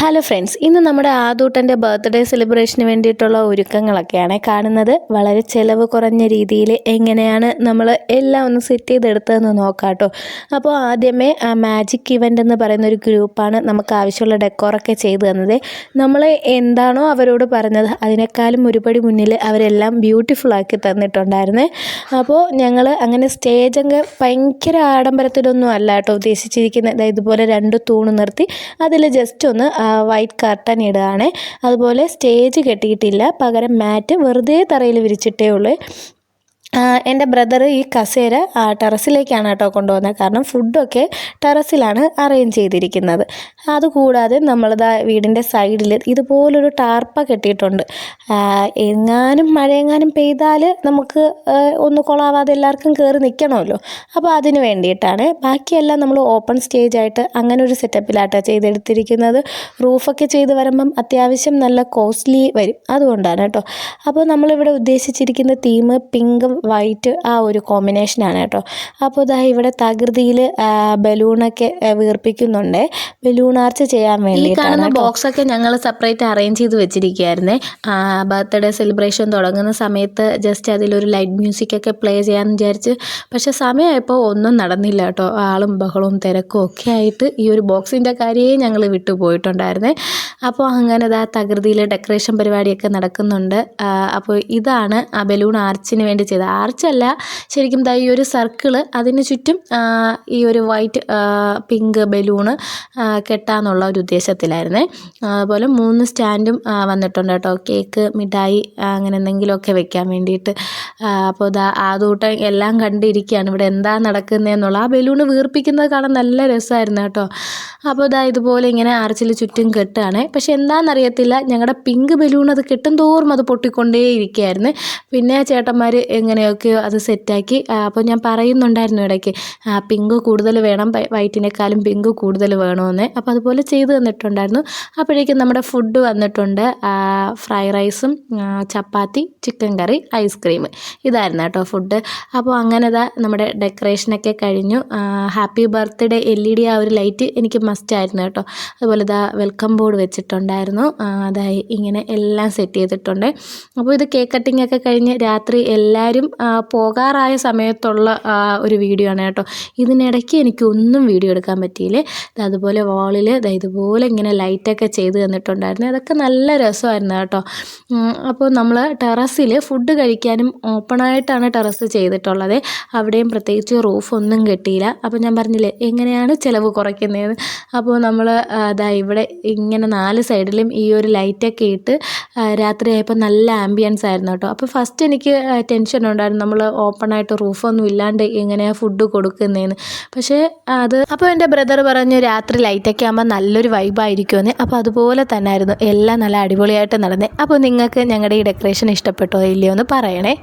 Hello friends, ഇന്ന് നമ്മുടെ ആദൂട്ടൻ്റെ birthday സെലിബ്രേഷന് വേണ്ടിയിട്ടുള്ള ഒരുക്കങ്ങളൊക്കെയാണ് കാണുന്നത്. വളരെ ചിലവ് കുറഞ്ഞ രീതിയിൽ എങ്ങനെയാണ് നമ്മൾ എല്ലാം ഒന്ന് സെറ്റ് ചെയ്തെടുത്തതെന്ന് നോക്കാം കേട്ടോ. അപ്പോൾ ആദ്യമേ മാജിക് ഇവൻ്റ് എന്ന് പറയുന്ന ഒരു ഗ്രൂപ്പാണ് നമുക്ക് ആവശ്യമുള്ള ഡെക്കോറൊക്കെ ചെയ്തു തന്നത്. നമ്മൾ എന്താണോ അവരോട് പറഞ്ഞത് അതിനേക്കാളും ഒരുപടി മുന്നിൽ അവരെല്ലാം ബ്യൂട്ടിഫുൾ ആക്കി തന്നിട്ടുണ്ടായിരുന്നേ. അപ്പോൾ ഞങ്ങൾ അങ്ങനെ സ്റ്റേജൊക്കെ ഭയങ്കര ആഡംബരത്തിലൊന്നും അല്ല കേട്ടോ ഉദ്ദേശിച്ചിരിക്കുന്നത്. ഇതുപോലെ 2 തൂണ് നിർത്തി അതിൽ ജസ്റ്റ് ഒന്ന് വൈറ്റ് കർട്ടൻ ഇടുകയാണ്. അതുപോലെ സ്റ്റേജ് കെട്ടിയിട്ടില്ല, പകരം മാറ്റ് വെറുതെ തറയിൽ വിരിച്ചിട്ടേ ഉള്ളൂ. എൻ്റെ ബ്രദർ ഈ കസേര ടെറസിലേക്കാണ് കേട്ടോ കൊണ്ടുപോകുന്നത്. കാരണം ഫുഡൊക്കെ ടെറസിലാണ് അറേഞ്ച് ചെയ്തിരിക്കുന്നത്. അതുകൂടാതെ നമ്മളിതാ വീടിൻ്റെ സൈഡിൽ ഇതുപോലൊരു ടാർപ്പ കെട്ടിയിട്ടുണ്ട്. മഴയെങ്ങാനും പെയ്താൽ നമുക്ക് ഒന്ന് കൊളാവാതെ എല്ലാവർക്കും കയറി നിൽക്കണമല്ലോ. അപ്പോൾ അതിന് വേണ്ടിയിട്ടാണ്. ബാക്കിയെല്ലാം നമ്മൾ ഓപ്പൺ സ്റ്റേജായിട്ട് അങ്ങനെ ഒരു സെറ്റപ്പിലായിട്ടാണ് ചെയ്തെടുത്തിരിക്കുന്നത്. റൂഫൊക്കെ ചെയ്ത് വരുമ്പം അത്യാവശ്യം നല്ല കോസ്റ്റ്ലി വരും, അതുകൊണ്ടാണ് കേട്ടോ. അപ്പോൾ നമ്മളിവിടെ ഉദ്ദേശിച്ചിരിക്കുന്ന തീം പിങ്കും വൈറ്റ് ആ ഒരു കോമ്പിനേഷനാണ് കേട്ടോ. അപ്പോൾ ഇതാ ഇവിടെ തകൃതിയിൽ ബലൂണൊക്കെ വീർപ്പിക്കുന്നുണ്ട്, ബലൂൺ ആർച്ച് ചെയ്യാൻ വേണ്ടി. കാണുന്ന ബോക്സൊക്കെ ഞങ്ങൾ സെപ്പറേറ്റ് അറേഞ്ച് ചെയ്ത് വെച്ചിരിക്കുകയായിരുന്നേ. ബർത്ത്ഡേ സെലിബ്രേഷൻ തുടങ്ങുന്ന സമയത്ത് ജസ്റ്റ് അതിലൊരു ലൈറ്റ് മ്യൂസിക്കൊക്കെ പ്ലേ ചെയ്യാമെന്ന് വിചാരിച്ച്, പക്ഷേ സമയമായപ്പോൾ ഒന്നും നടന്നില്ല കേട്ടോ. ആളും ബഹളവും തിരക്കും ഒക്കെ ആയിട്ട് ഈ ഒരു ബോക്സിൻ്റെ കാര്യമേ ഞങ്ങൾ വിട്ടുപോയിട്ടുണ്ടായിരുന്നേ. അപ്പോൾ അങ്ങനെ ഇതാ തകൃതിയിൽ ഡെക്കറേഷൻ പരിപാടിയൊക്കെ നടക്കുന്നുണ്ട്. അപ്പോൾ ഇതാണ് ആ ബലൂൺ ആർച്ചിന് വേണ്ടി ചെയ്തത്. ആർച്ചല്ല, ശരിക്കും ഈ ഒരു സർക്കിള്, അതിന് ചുറ്റും ഈ ഒരു വൈറ്റ് പിങ്ക് ബലൂണ് കെട്ടാന്നുള്ള ഒരു ഉദ്ദേശത്തിലായിരുന്നേ. അതുപോലെ 3 സ്റ്റാൻഡും വന്നിട്ടുണ്ട് കേട്ടോ, കേക്ക്, മിഠായി അങ്ങനെ എന്തെങ്കിലുമൊക്കെ വെക്കാൻ വേണ്ടിയിട്ട്. അപ്പോൾ ആദൂട്ടൻ എല്ലാം കണ്ടിരിക്കുകയാണ് ഇവിടെ എന്താ നടക്കുന്നതെന്നുള്ള. ആ ബലൂണ് വീർപ്പിക്കുന്നത് കാണാൻ നല്ല രസമായിരുന്നു കേട്ടോ. അപ്പോൾ ഇതുപോലെ ഇങ്ങനെ ആർച്ചിൽ ചുറ്റും കെട്ടുകയാണ്. പക്ഷെ എന്താണെന്നറിയത്തില്ല, ഞങ്ങളുടെ പിങ്ക് ബലൂൺ അത് കെട്ടും തോറും അത് പൊട്ടിക്കൊണ്ടേ ഇരിക്കുകയായിരുന്നു. പിന്നെ ചേട്ടന്മാർ എങ്ങനെയൊക്കെയോ അത് സെറ്റാക്കി. അപ്പോൾ ഞാൻ പറയുന്നുണ്ടായിരുന്നു ഇടയ്ക്ക്, പിങ്ക് കൂടുതൽ വേണം, വൈറ്റിനേക്കാളും പിങ്ക് കൂടുതൽ വേണമെന്ന്. അപ്പോൾ അതുപോലെ ചെയ്ത് തന്നിട്ടുണ്ടായിരുന്നു. അപ്പോഴേക്കും നമ്മുടെ ഫുഡ് വന്നിട്ടുണ്ട്. ഫ്രൈ റൈസും ചപ്പാത്തി, ചിക്കൻ കറി, ഐസ്ക്രീം, ഇതായിരുന്നു കേട്ടോ ഫുഡ്. അപ്പോൾ അങ്ങനെ നമ്മുടെ ഡെക്കറേഷനൊക്കെ കഴിഞ്ഞു. ഹാപ്പി ബർത്ത്ഡേ LED ആ ഒരു ലൈറ്റ് എനിക്ക് മസ്റ്റായിരുന്നു കേട്ടോ. അതുപോലെ വെൽക്കം ബോർഡ് വെച്ചിട്ടുണ്ടായിരുന്നു. അതായി ഇങ്ങനെ എല്ലാം സെറ്റ് ചെയ്തിട്ടുണ്ട്. അപ്പോൾ ഇത് കേക്ക് കട്ടിംഗ് ഒക്കെ കഴിഞ്ഞ് രാത്രി എല്ലാവരും പോകാറായ സമയത്തുള്ള ഒരു വീഡിയോ ആണ് കേട്ടോ. ഇതിനിടയ്ക്ക് എനിക്കൊന്നും വീഡിയോ എടുക്കാൻ പറ്റിയില്ലേ. അതുപോലെ വാളിൽ ഇതുപോലെ ഇങ്ങനെ ലൈറ്റൊക്കെ ചെയ്ത് തന്നിട്ടുണ്ടായിരുന്നു. അതൊക്കെ നല്ല രസമായിരുന്നു കേട്ടോ. അപ്പോൾ നമ്മൾ ടെറസിൽ ഫുഡ് കഴിക്കാനും ഓപ്പണായിട്ടാണ് ടെറസ് ചെയ്തിട്ടുള്ളത്. അവിടെയും പ്രത്യേകിച്ച് റൂഫൊന്നും കെട്ടിയില്ല. അപ്പോൾ ഞാൻ പറഞ്ഞില്ലേ എങ്ങനെയാണ് ചിലവ് കുറയ്ക്കുന്നതെന്ന്. അപ്പോൾ നമ്മൾ ഇവിടെ ഇങ്ങനെ 4 സൈഡിലും ഈ ഒരു ലൈറ്റൊക്കെ ഇട്ട് രാത്രിയായപ്പോൾ നല്ല ആംബിയൻസ് ആയിരുന്നു കേട്ടോ. അപ്പോൾ ഫസ്റ്റ് എനിക്ക് ടെൻഷൻ ഉണ്ടായിരുന്നു, നമ്മൾ ഓപ്പണായിട്ട് റൂഫൊന്നും ഇല്ലാണ്ട് എങ്ങനെയാണ് ഫുഡ് കൊടുക്കുന്നതെന്ന്. പക്ഷേ അപ്പോൾ എൻ്റെ ബ്രദർ പറഞ്ഞു രാത്രി ലൈറ്റൊക്കെ ആകുമ്പോൾ നല്ലൊരു വൈബായിരിക്കുമെന്ന്. അപ്പോൾ അതുപോലെ തന്നെ ആയിരുന്നു, എല്ലാം നല്ല അടിപൊളിയായിട്ട് നടന്നത്. അപ്പോൾ നിങ്ങൾക്ക് ഞങ്ങളുടെ ഈ ഡെക്കറേഷൻ ഇഷ്ടപ്പെട്ടോ ഇല്ലയോ എന്ന് പറയണേ.